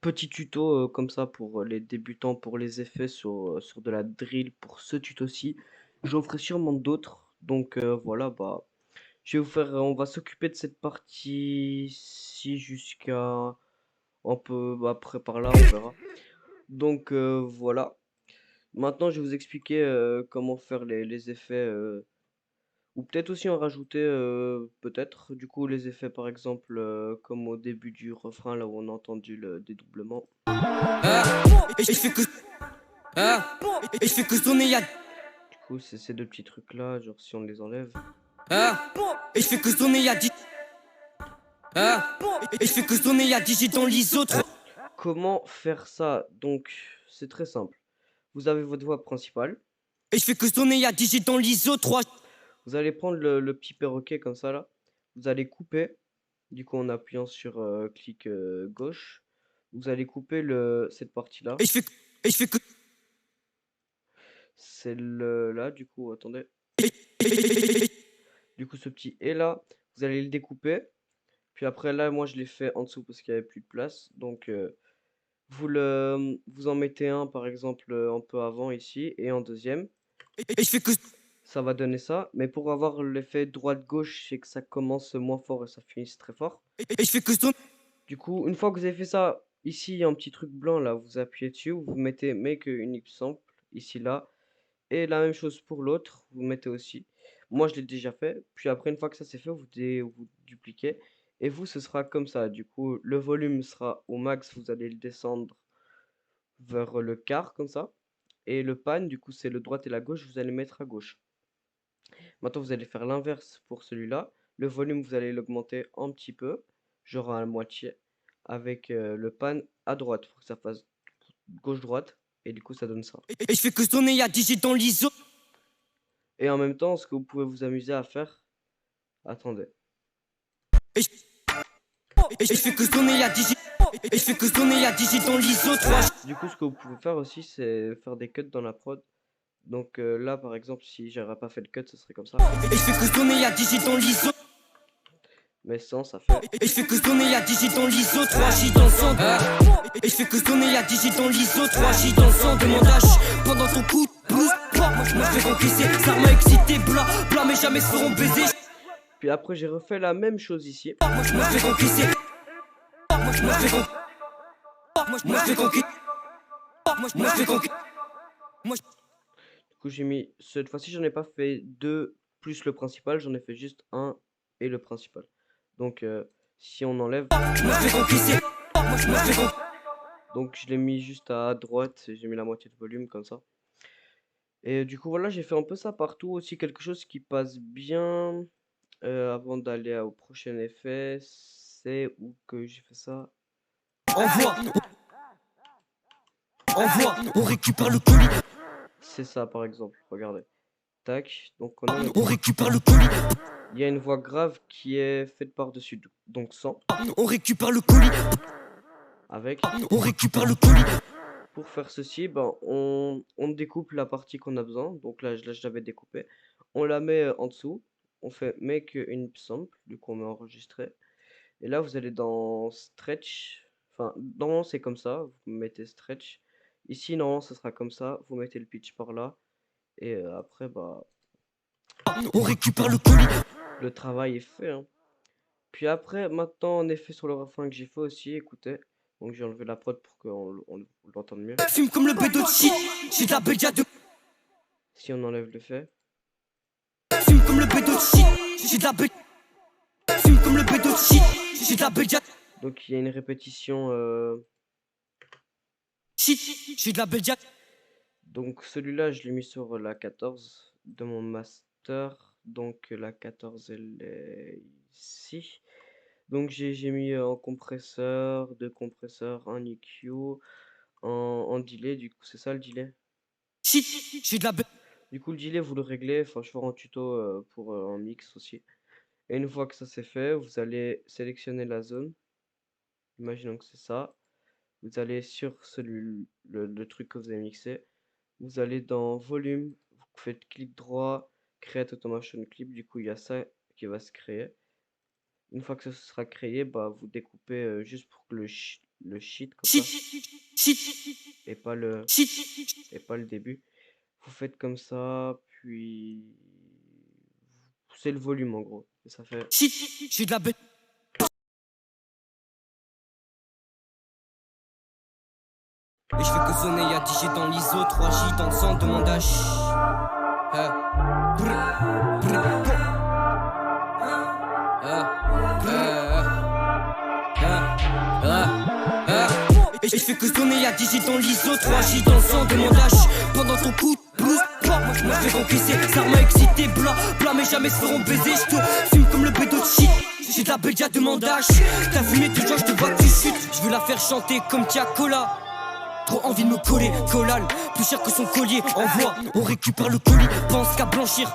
Petit tuto comme ça pour les débutants, pour les effets sur de la drill, pour ce tuto-ci. J'en ferai sûrement d'autres. Donc voilà, bah, je vais vous faire, on va s'occuper de cette partie-ci jusqu'à un peu bah, après par là, on verra. Donc voilà. Maintenant, je vais vous expliquer comment faire les effets, ou peut-être aussi en rajouter, peut-être. Du coup, les effets, par exemple, comme au début du refrain, là où on a entendu le dédoublement. Et je fais que et je fais que sonner y'a Du coup, c'est ces deux petits trucs-là, genre si on les enlève. et je fais que sonner y'a 10 et je fais que sonner y'a 10 dans l'ISO 3. Comment faire ça? Donc, c'est très simple. Vous avez votre voix principale. Et je fais que sonner y'a 10 dans l'ISO 3. Vous allez prendre le petit perroquet comme ça, là. Vous allez couper, du coup, en appuyant sur clic gauche. Vous allez couper cette partie-là. Et je fais que Celle-là, du coup, attendez. et Du coup, ce petit et là, vous allez le découper. Puis après, là, moi, je l'ai fait en dessous parce qu'il n'y avait plus de place. Donc, vous en mettez un, par exemple, un peu avant ici, et en deuxième. je fais que Ça va donner ça. Mais pour avoir l'effet droite-gauche, c'est que ça commence moins fort et ça finisse très fort. et je fais que sonner. Du coup, une fois que vous avez fait ça, ici, il y a un petit truc blanc, là, vous appuyez dessus, vous mettez Make Unique Sample, ici, là. Et la même chose pour l'autre, vous mettez aussi. Moi, je l'ai déjà fait. Puis après, une fois que ça c'est fait, vous dupliquez. Et vous, ce sera comme ça. Du coup, le volume sera au max, vous allez le descendre vers le quart, comme ça. Et le pan, du coup, c'est le droite et la gauche, vous allez mettre à gauche. Maintenant, vous allez faire l'inverse pour celui-là. Le volume, vous allez l'augmenter un petit peu, genre à la moitié, avec le pan à droite. Il faut que ça fasse gauche-droite. Et du coup, ça donne ça. Et je fais que sonner y'a 10 dans l'ISO. Et en même temps, ce que vous pouvez vous amuser à faire, attendez. Et je fais que sonner y'a 10 et je fais que sonner y'a 10 dans l'ISO 3. Du coup, ce que vous pouvez faire aussi, c'est faire des cuts dans la prod. Donc là, par exemple, si j'aurais pas fait le cut, ce serait comme ça. Et je fais que sonner y'a 10 dans l'ISO. Mais sans, ça fait. Et je fais que sonner y'a 10 dans l'ISO 3. J'y dans le sang. Et je fais que sonner y'a 10 dans l'ISO 3. J'y dans le sang. Demandage pendant ton coup de blues. Moi je me fais encaisser. Ça m'a excité. Bla bla mais jamais se feront baiser. Puis après, j'ai refait la même chose ici. Moi je me fais encaisser. Moi je me fais encaisser. Moi je me fais encaisser. Moi je me fais encaisser. Moi Du coup, j'ai mis. Cette fois-ci, j'en ai pas fait deux plus le principal, j'en ai fait juste un et le principal. Donc, si on enlève. je me fais encaisser. Moi je me fais encaisser. Donc, je l'ai mis juste à droite, j'ai mis la moitié de volume comme ça. Et du coup, voilà, j'ai fait un peu ça partout. Aussi, quelque chose qui passe bien avant d'aller au prochain effet, c'est où que j'ai fait ça. Envoie. Envoie. On récupère le colis. C'est ça, par exemple. Regardez. Tac. Donc, on a notre On voix. récupère le colis. Il y a une voix grave qui est faite par-dessus. Donc, sans. On récupère le colis. Avec. On récupère le colis. Pour faire ceci, ben, on découpe la partie qu'on a besoin. Donc là, je l'avais découpé. On la met en dessous. On fait Make une sample. Du coup, on met enregistrer. Et là, vous allez dans Stretch. Enfin, normalement, c'est comme ça. Vous mettez Stretch. Ici, normalement, ce sera comme ça. Vous mettez le pitch par là. Et après, bah, On récupère le colis. le travail est fait, hein. Puis après, maintenant, en effet, sur le refrain que j'ai fait aussi, écoutez. Donc j'ai enlevé la prod pour qu'on l'entende mieux. Fume comme le bédo de shit. J'ai de la bédia de. Si on enlève l'effet. Fume comme le bédo de shit. J'ai de la bédia. Fume comme le bédo de shit. J'ai de la bédia. Donc il y a une répétition. Shit. J'ai de la bédia. Donc celui-là, je l'ai mis sur la 14 de mon master. Donc la 14, elle est ici. Donc j'ai mis en compresseur, deux compresseurs, un EQ, en delay. Du coup, c'est ça le delay. Shit. J'ai de la bédia. Du coup, le delay, vous le réglez. Enfin, je ferai un tuto pour un mix aussi. Et une fois que ça c'est fait, vous allez sélectionner la zone. Imaginons que c'est ça. Vous allez sur le truc que vous avez mixé. Vous allez dans volume, vous faites clic droit, create automation clip. Du coup, il y a ça qui va se créer. Une fois que ça sera créé, bah, vous découpez juste pour que le shit comme Shit, ça shit, et pas le shit. début. Vous faites comme ça, puis vous poussez le volume en gros. Et ça fait. Shit, je suis de la bête. Et je fais que sonner, y'a 10 G dans l'ISO, 3 J dans le sang, demande H. Et je fais que sonner, y'a 10 G dans l'ISO, 3 J dans le sang, demande H. Pendant ton coup de blues, moi je fais encaisser, ça m'a excité, bla, bla, mais jamais se feront baiser. Je te fume comme le bédo de shit. J'ai de la Belgia, demande H. T'as fumé tout le temps, je te vois que tu chutes. Je veux la faire chanter comme Tiakola. Trop envie de me coller, collal, plus cher que son collier. Envoie, on récupère le colis, pense qu'à blanchir.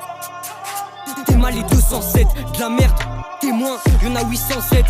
T'es mal les 207, de la merde, témoin, y'en a 807,